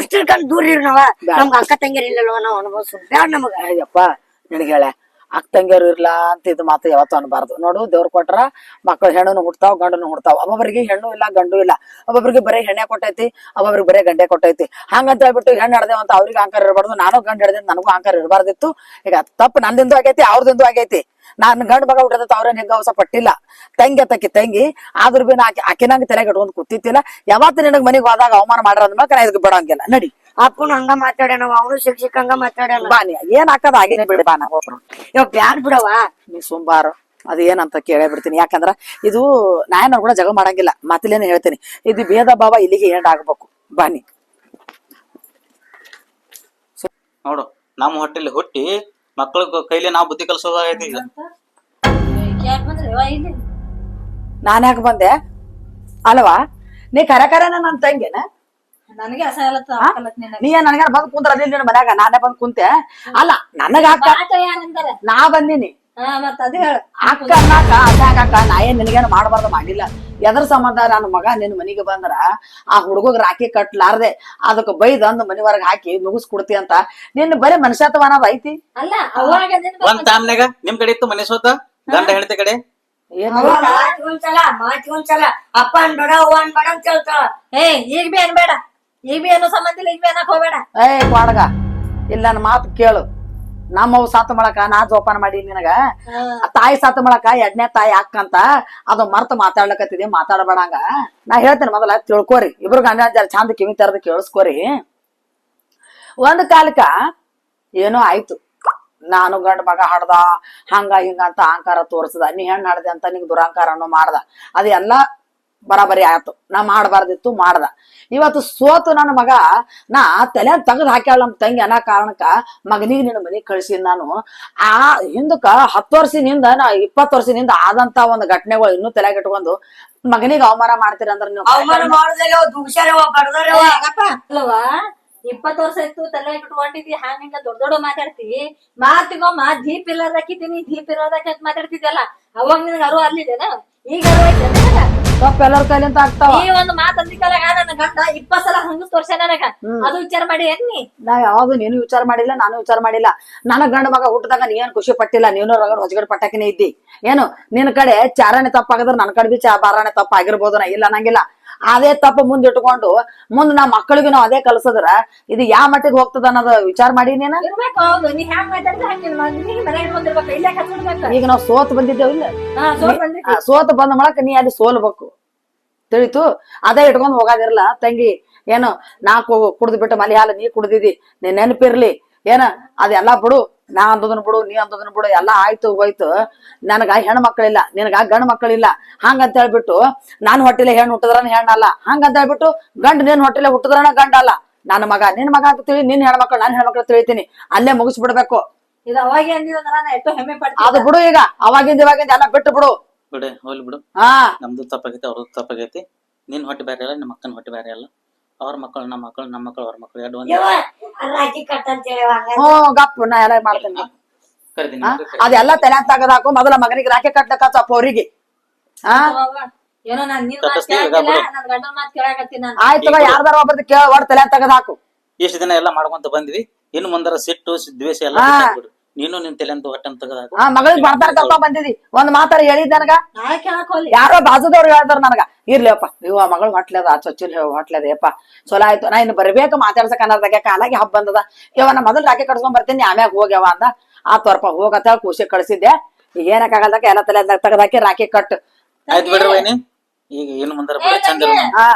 ದೂರ ಇರ್ ನಾವ ನಮ್ಗ ಅಕ್ಕ ತಂಗಿರಿಲ್ಲಲ್ವ ನಾವ್ ಅನುಭವಿಸ್ ಬ್ಯಾಡ್ ನಮಗ ಅಯ್ಯಪ್ಪ ನಿನಗೆ ಹೇಳ ಅಕ್ಕ ತಂಗಿಯರು ಇರ್ಲಾ ಅಂತ ಇದು ಮಾತು ಯಾವತ್ತೂ ಅನ್ಬಾರ್ದು ನೋಡು ದೇವ್ರ ಕೊಟ್ರ ಮಕ್ಕಳು ಹೆಣ್ಣು ಹುಡ್ತಾವ್ ಗಂಡನು ಹುಡ್ತಾವ್ ಒಬ್ಬೊಬ್ಬರಿಗೆ ಹೆಣ್ಣು ಇಲ್ಲ ಗಂಡು ಇಲ್ಲ ಒಬ್ಬೊಬ್ರಿಗೆ ಬರೀ ಹೆಣ್ಣೆ ಕೊಟ್ಟೈತಿ ಒಬ್ಬೊಬ್ರಿಗೆ ಬರೀ ಗಂಡೆ ಕೊಟ್ಟೈತಿ ಹಂಗಂತ ಹೇಳ್ಬಿಟ್ಟು ಹೆಣ್ಣು ಹಡ್ದೇವ ಅಂತ ಅವ್ರಿಗೆ ಅಹಂಕಾರ ಇರಬಾರ್ದು ನಾನು ಗಂಡು ಹಿಡ್ದೆ ನನಗೂ ಅಹಂಕಾರ ಇರಬಾರ್ದಿತ್ತು ಈಗ ತಪ್ಪು ನಂದಿಂದು ಆಗೈತಿ ಅವ್ರದಿಂದು ಆಗೈತಿ ನಾನ್ ಗಂಡು ಮಗ ಹುಟ್ಟದ ಅವ್ರೇನ್ ಹೆಂಗ ಹೊಸ ಪಟ್ಟಿಲ್ಲ ತಂಗಿ ಆದ್ರೂ ಬಿ ಆಕಿನಂಗ ತಲೆಗೆ ಇಟ್ಕೊಂಡ್ ಕೂತಿತ್ತಿಲ್ಲ ಯಾವತ್ತು ನಿನಗ್ ಮನೆಗೆ ಹೋದಾಗ ಅವಮಾನ ಮಾಡ್ರ ಅಂದ್ಮೇಲೆ ನಾ ಇದಕ್ಕೆ ಬಿಡಂಗಿಲ್ಲ ನಡಿ ಅಪ್ಪನು ಹಂಗ ಮಾತಾಡ್ಯಾನ ಅವನು ಶಿಕ್ಷಕಂಗ ಮಾತಾಡ್ಯಾನ ಬಾ ನೀ ಏನ್ ಹಾಕದ ಆಗಿನ ಬಿಡಿ ಬಾ ನಾ ಹೋಗ್ರು ಬ್ಯಾಡ್ ಬಿಡವ ನೀ ಸುಂಬಾರು ಅದ ಏನಂತ ಕೇಳೇ ಬಿಡ್ತೀನಿ ಯಾಕಂದ್ರ ಇದು ನಾಯನ ಕೂಡ ಜಗಳ ಮಾಡಂಗಿಲ್ಲ ಮಾತಿಲೇನೆ ಹೇಳ್ತೀನಿ ಇದು ಭೇದ ಭಾವ ಇಲ್ಲಿಗೆ ಎಂಡ್ ಆಗ್ಬೇಕು ಬಾನಿ ನೋಡು ನಮ್ಮ ಹೊಟ್ಟೆಲಿ ಹುಟ್ಟಿ ಮಕ್ಕಳ ಕೈಲಿ ನಾವು ಬುದ್ಧಿ ಕಲ್ಸೋದಾಗೈತಿ ಈಗ ನಾನ್ ಯಾಕೆ ಬಂದೆ ಅಲ್ವಾ ನೀ ಕರಕರನ ನನ್ ತಂಗಿನ ನನಗೆ ನೀ ನನಗ ಬಂದ್ ಕುಂದ್ರ ಅದಿಲ್ಲ ನಿನ್ ಮನ್ಯಾಗ ನಾನೇ ಬಂದ್ ಕುಂತೆ ಅಲ್ಲ ನನಗ ಅಕ್ಕ ನಾ ಬಂದಿನಿ ಅಕ್ಕ ಅನ್ನಾಕ ಅಕ್ಕ ನಾ ಏನ್ ನಿನಗೇನು ಮಾಡಬಾರ್ದು ಮಾಡಿಲ್ಲ ಎದ್ರ ಸಂಬಂಧ ನನ್ನ ಮಗ ನಿನ್ ಮನಿಗೆ ಬಂದ್ರ ಆ ಹುಡುಗಗ್ ರಾಖಿ ಕಟ್ಲಾರ್ದೆ ಅದಕ್ಕೆ ಬೈದ್ ಅಂದ್ ಮನಿ ಹೊರಗ್ ಹಾಕಿ ನುಗ್ಸ್ ಕೊಡ್ತಿ ಅಂತ ನಿನ್ ಬರೀ ಮನುಷ್ಯತ್ವ ಅನ್ನೋದ್ ಐತಿ ಅಲ್ಲ ಅವಾಗ ಒಂದ್ ಟೈಮ್ನಾಗ ನಿಮ್ ಕಡೆ ಇತ್ತು ಮನೆ ಸೋತ ಗಂಡ ಹೆಂಡತಿ ಕಡೆ ಮಾತಿಗೊಂದ್ಸಲ ಅಪ್ಪ ಅನ್ಬೇಡ ಅವ್ವ ಅನ್ಬೇಡ ಅಂತ ಹೇಳ್ತಾಳ ಈಗ ಬಿ ಅನ್ಬೇಡ ಈಗ ಬಿ ಅನ್ನೋ ಸಂಬಂಧ ಇಲ್ಲ ಈಗ ಬಿ ಅನ್ನಕ್ ಹೋಗ್ಬೇಡ ಕ್ವಾಡ್ಗ ಇಲ್ಲ ನನ್ನ ಮಾತು ಕೇಳು ನಮ್ಮವ್ ಸಾತು ಮಾಡಕ ನಾ ಜೋಪಾನ ಮಾಡಿ ನಿನಗ ತಾಯಿ ಸಾತು ಮಾಡಕ 2ನೇ ತಾಯಿ ಅಕ್ಕಂತ ಅದು ಮರ್ತ ಮಾತಾಡ್ಲಕತ್ತಿದಿ ಮಾತಾಡಬೇಡಂಗ ನಾ ಹೇಳ್ತೇನೆ ಮೊದಲ ತಿಳ್ಕೊರಿ ಇಬ್ರು ಗಂಡ ಜರ ಚಂದ ಕಿವಿ ತೆರೆದು ಕೇಳಿಸ್ಕೋರಿ ಒಂದ್ ಕಾಲಕ್ಕ ಏನೋ ಆಯ್ತು ನಾನು ಗಂಡ ಮಗ ಹಡ್ದ ಹಂಗ ಹಿಂಗ ಅಂತ ಅಹಂಕಾರ ತೋರ್ಸದ, ನೀ ಹೆಣ್ಣು ಹಡ್ದೆ ಅಂತ ನಿಂಗೆ ದುರಹಂಕಾರನು ಮಾಡ್ದ. ಅದೆಲ್ಲ ಬರಾಬರಿ ಆಯ್ತು, ನಾ ಮಾಡಬಾರ್ದಿತ್ತು ಮಾಡ್ದ. ಇವತ್ತು ಸೋತು ನನ್ನ ಮಗ ನಾ ತಲೆ ತೆಗೆದು ಹಾಕ್ಯಾಳ ನಮ್ ತಂಗಿ ಅನ್ನೋ ಕಾರಣಕ್ಕ ಮಗನಿಗೆ ನಿನ್ನ ಮನೆಗೆ ಕಳ್ಸಿದ್ ನಾನು. ಆ ಹಿಂದಕ್ಕ 10 ವರ್ಷದಿಂದ ನಾ 20 ವರ್ಷದಿಂದ ಆದಂತ ಒಂದು ಘಟನೆಗಳು ಇನ್ನೂ ತಲೆಗೆ ಇಟ್ಕೊಂಡು ಮಗನಿಗೆ ಅವಮಾನ ಮಾಡ್ತೀರ ಅಂದ್ರೆ ನೀವು ಅವಮಾನ ಮಾಡುದಲ್ಲ ಹುಷಾರವ ಬಡದರವ ಅಲ್ವಾ 20 ವರ್ಷ ಇತ್ತು ತಲೆ ಇಟ್ಕೊಂಡಿದ್ದಿ ಹಂಗ ದೊಡ್ಡ ಮಾತಾಡ್ತಿ ಮಾತಿಗೊಮ್ಮ ದೀಪ್ ಇಲ್ಲದಾಕಿದ್ದೀನಿ ದೀಪ್ ಇಲ್ಲದಾಕ ಅಂತ ಮಾತಾಡ್ತಿದ್ಯಲ್ಲ ಅವಾಗ ನಿನಗ ಅರು ಅಲ್ಲಿದೇನ ಈಗ ಅರು ಐತೆ ನಿನಗ? ತಪ್ಪ ಎಲ್ಲರ ಕೈಲಿಂತ ಆಗ್ತಾವ. ಈ ಒಂದು ಮಾತು ಅಂದಿಕಲಾಗ ನನ್ನ ಗಂಡ 20 ಸಲ ಹಂಗ ತೋರ್ಸ ನನಗ ಅದು ವಿಚಾರ ಮಾಡಿ ಏನ್ ನೀ? ನಾ ಯಾವ್ದು ನೀನು ವಿಚಾರ ಮಾಡಿಲ್ಲ, ನಾನು ವಿಚಾರ ಮಾಡಿಲ್ಲ. ನನ್ನ ಗಂಡ ಮಗ ಹುಟ್ಟಿದಾಗ ನೀ ಏನ್ ಖುಷಿ ಪಟ್ಟಿಲ್ಲ, ನೀನು ರಗಡ್ ಹೊಜಗಡ್ ಪಟ್ಟಾಕಿನೇ ಇದ್ದಿ. ಏನು ನಿನ್ ಕಡೆ ಚಾರಣೆ ತಪ್ಪಾಗದ್ರ ನನ್ ಕಡೆ ಬಿ ಬಾರಾಣೆ ತಪ್ಪ ಆಗಿರ್ಬೋದು, ನಾ ಇಲ್ಲ ಅನ್ನಂಗಿಲ್ಲ. ಅದೇ ತಪ್ಪ ಮುಂದ್ ಇಟ್ಕೊಂಡು ಮುಂದ್ ನಾ ಮಕ್ಕಳಿಗೆ ನಾವ್ ಅದೇ ಕಲ್ಸದ್ರ ಇದು ಯಾವ ಮಟ್ಟಿಗೆ ಹೋಗ್ತದ ಅನ್ನೋದು ವಿಚಾರ ಮಾಡಿ ನೀನ. ಇರ್ಬೇಕು ಹೌದು ನೀ ಹ್ಯಾಂಗ ಮಾತಾಡಿದ್ರೆ ಹಂಗಿಲ್ಲ ನಿನಗೆ ಮನೆ ಇಟ್ಕೊಂಡಿರ್ಬೇಕು ಇಲ್ಲೇ ಕಚ್ಬಿಡ್ಬೇಕು. ಈಗ ನಾವ್ ಸೋತ್ ಬಂದಿದ್ದೇವ್ ಇಲ್ಲ, ಸೋಲ್ ಬಂದಿ ಸೋತ್ ಬಂದ ಮಾಡಕ್ ನೀ ಅಲ್ಲಿ ಸೋಲ್ಬೇಕು ತಿಳಿತು. ಅದೇ ಇಟ್ಕೊಂಡ್ ಹೋಗೋದಿರಲ್ಲ ತಂಗಿ. ಏನು ನಾ ಕುಡ್ದು ಬಿಟ್ಟು ಮಲಿ ಹಾಲು ನೀ ಕುಡ್ದಿದಿ, ನೀನ್ ನೆನಪಿರ್ಲಿ. ಏನ ಅದೆಲ್ಲ ಬಿಡು, ನಾ ಅಂದದನ್ ಬಿಡು ನೀ ಅಂದದನ್ ಬಿಡು, ಎಲ್ಲಾ ಆಯ್ತು ಹೋಯ್ತು. ನನಗ ಹೆಣ್ಣು ಮಕ್ಕಳಿಲ್ಲ, ನಿನಗ ಗಂಡ್ ಮಕ್ಕಳಿಲ್ಲ. ಹಂಗಂತ ಹೇಳ್ಬಿಟ್ಟು ನಾನ್ ಹೊಟ್ಟಿಲೆ ಹೆಣ್ಣು ಹುಟ್ಟಿದ್ರನ ಹೆಣ್ಣಲ್ಲ, ಹಂಗಂತ ಹೇಳ್ಬಿಟ್ಟು ಗಂಡ್ ನಿನ್ ಹೊಟ್ಟಿಲೆ ಹುಟ್ಟಿದ್ರನ ಗಂಡ ಅಲ್ಲ. ನನ್ನ ಮಗ ನಿನ್ ಮಗ ಅಂತ ತಿಳಿ, ನಿನ್ ಹೆಣ್ಮಕ್ಳು ನನ್ ಹೆಣ್ಮಕ್ಳು ತಿಳಿತೀನಿ, ಅಲ್ಲೇ ಮುಗಿಸ್ಬಿಡ್ಬೇಕು. ಇದು ಅವಾಗೆ ಅಂದಿದಂದ್ರ ನಾ ಎಷ್ಟೋ ಹೆಮ್ಮೆ ಪಡ್ತೀನಿ. ಅದು ಬಿಡು, ಈಗ ಅವಾಗಿಂದ ಇವಾಗಿಂದ ಎಲ್ಲ ಬಿಟ್ಟು ಬಿಡು. ಬಿಡು ಹೋಗ್ಲಿ ಬಿಡು. ಹಾ ನಮ್ದು ತಪ್ಪಾಗೈತಿ ಅವ್ರದ್ದು ತಪ್ಪಾಗೈತಿ. ನಿನ್ ಹೊಟ್ಟೆ ಬೇರೆ ಅಲ್ಲ, ನಿಮ್ಮ ಅಕ್ಕನ ಹೊಟ್ಟೆ ಬೇರೆ ಅಲ್ಲ. ಅವ್ರ ಮಕ್ಕಳು ನಮ್ಮ ಮಕ್ಕಳು, ನಮ್ಮ ಮಕ್ಕಳು ಅವ್ರ ಮಕ್ಕಳು ಎರಡು ಒಂದೇ. ರಾಖಿ ಕಟ್ ಅಂತ ಹೇಳಿ ಗಪ್ ನಾ ಎಲ್ಲ ಮಾಡ್ತೇನೆ. ಕರಿತೀನಿ ಅದೆಲ್ಲ ತಲೆ ತೆಗೆದು ಹಾಕು. ಮೊದಲ ಮಗನಿಗೆ ರಾಖಿ ಕಟ್ಲಕ್ಕ ಚಪ್ಪ ಅವ್ರಿಗೆ. ಹಾ ಏನೋ ನಾನ್ ನಿನ್ ಮಾತ್ ಕೇಳಾಕಿಲ್ಲ, ನನ್ ಗಂಡನ ಮಾತ್ ಕೇಳಾಕತ್ತೀನಿ ನಾನು. ಆಯ್ತವ, ಯಾರ್ದಾರ ಒಬ್ಬರದ್ದು ಕೇಳ ಒಟ್ಟು ತಲೆ ತೆಗೆದು ಹಾಕು. ಇಷ್ಟು ದಿನ ಎಲ್ಲ ಮಾಡ್ಕೊಂತ ಬಂದ್ವಿ, ಇನ್ನು ಮುಂದರ ಸಿಟ್ಟು ದ್ವೇಷ ಎಲ್ಲ ಬಿಡು. ನೀನು ನಿನ್ ತಲೆ ಅಂತ ಹೊಟ್ಟೆ ತೆಗೆದು ಹಾಕು. ಮಗಳಿಗೆ ಬರ್ತಾರ ಕಪ್ಪ ಬಂದಿದಿ, ಒಂದ್ ಮಾತಾರ ಹೇಳಿದ್ ನನಗ. ನಾಳೆ ಕೇಳಕ್ ಹೋಗ್ಲಿ ಯಾರೋ ಬಾಜುದವ್ರು ಹೇಳ್ತಾರ ನನಗ, ಇರ್ಲಿಯಪ್ಪ ಇವ ಮಗಳು ಹೊಟ್ಲೆದ ಚೊಚ್ಚಿಲ್ ಹೊಟ್ಲೆದ ಯಪ್ಪ ಚೊಲೋ ಆಯ್ತು, ನಾ ಇನ್ನು ಬರ್ಬೇಕು ಮಾತಾಡ್ಸಕ್ ಅನ್ನೋದಾಗ ಕಾಲಾಗಿ ಹಬ್ಬ ಬಂದದ. ಇವ ನಾ ಮೊದಲು ರಾಖಿ ಕಟ್ಸ್ಕೊಂಡ್ ಬರ್ತೀನಿ, ಆಮ್ಯಾಗ ಹೋಗ್ಯವ ಅಂದ. ಆ ತೋರ್ಪ ಹೋಗತ್ತ ಖುಷಿ ಕಳ್ಸಿದ್ದೆ. ಈಗ ಏನಕ್ಕಾಗಲ್ದಾಗ ಎಲ್ಲ ತಲೆ ತೆಗೆದಾಕಿ ರಾಖಿ ಕಟ್. ಆಯ್ತು ಬಿಡ್ರಿ ವೈನಿ, ಈಗ ಏನು ಮುಂದರ ಬಿಡ ಚಂದ ಇರು. ಹಾ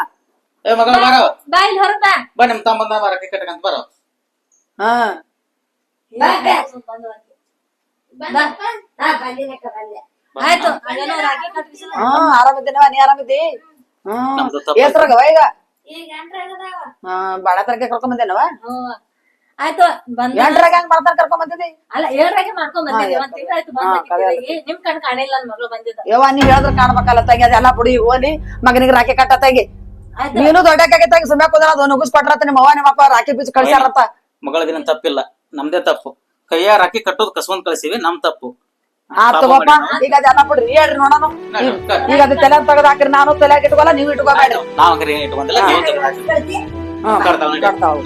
ಏ ಮಗಳ ಬಾರೋ, ಬಾ ಇಲ್ಲಿ ಹೊರಗ್ ಬಾ. ಬಾ ನಿಮ್ ತಮ್ಮ ಬಂದ ರಾಖಿ ಕಟ್ಟಕಂತ ಬಾರೋ. ಹಾ ಆಯ್ತು ಅದೇನೋ ರಾಖಿ ಕಟ್ಟಿಸಿದ ಆರಾಮಿದ್ದೀನವ, ನೀ ಆರಾಮಿದ್ದಿ? ನಮ್ದು ತಪ್ಪು ಏಸ್ರಾಗವ ಈಗ ಈಗ ಎಂಟ್ರಾಗದಾವ. ಬಾಳ ತರಕ್ಕೆ ಕರ್ಕೊಂಡ್ ಬಂದೇನವ. ಆಯ್ತು ಬಂದ ಎಂಟ್ರಾಗ ಹೆಂಗ್ ಬರ್ತಾರ ಕರ್ಕೊಂಡ್ ಬಂದಿದ್ದಿ? ಅಲ್ಲ 7ರಾಗೆ ಮಾಡ್ಕೊಂಡ್ ಬಂದಿದ್ದೆ. ಒಂದ್ ತಿಂಗಳಾಯ್ತು ಬಂದ. ನಿಮ್ ಕಣ್ ಕಾಣಿಲ್ಲ ನನ್ ಮಗಳು ಬಂದಿದ್ದ. ಯವ್ವ ನೀ ಹೇಳಿದ್ರ ಕಾಣ್ಬೇಕಲ್ಲ ತಂಗಿ, ಅದೆಲ್ಲ ಬಿಡಿ ಹೋಲಿ ಮಗನಿಗೆ ರಾಖಿ ಕಟ್ಟ ತಂಗಿ. ನೀನು ದೊಡ್ಡಕ್ಕಾಗಿ ತಂಗಿ ಸುಮ್ಯಾಕ ಹೋದ್ರ ಅದು ನುಗ್ಗಿಸ್ ಕೊಟ್ರತ್ತ ನಿಮ್ಮ ಅವ್ವ ನಿಮ್ಮ ಅಪ್ಪ ರಾಖಿ ಬೀಜ ಕಳ್ಸ್ಯಾರತ್ತ. ಮಗಳದಿನ ತಪ್ಪಿಲ್ಲ, ನಮ್ದೇ ತಪ್ಪು. ಕೈಯ ರಾಖಿ ಕಟ್ಟೋದು ಕಸ್ಕೊಂಡ್ ಕಳ್ಸಿವಿ, ನಮ್ ತಪ್ಪು. ತಗೋಪ್ಪ, ಈಗ ಅದೆಲ್ಲ ಬಿಡ್ರಿ ಹೇಳ್ರಿ ನೋಡೋಣ. ಈಗ ಅದು ತಲೆ ತೆಗೆದು ಹಾಕ್ರಿ, ನಾನು ತಲೆ ಇಟ್ಕೊಲ್ಲ, ನೀವು ಇಟ್ಕೋಬೇಡ್ರಿ. ನಾವ್ ಇಟ್ಕೊಂಡಲ್ಲ, ನೀವು ಕಟ್ತಾವ್.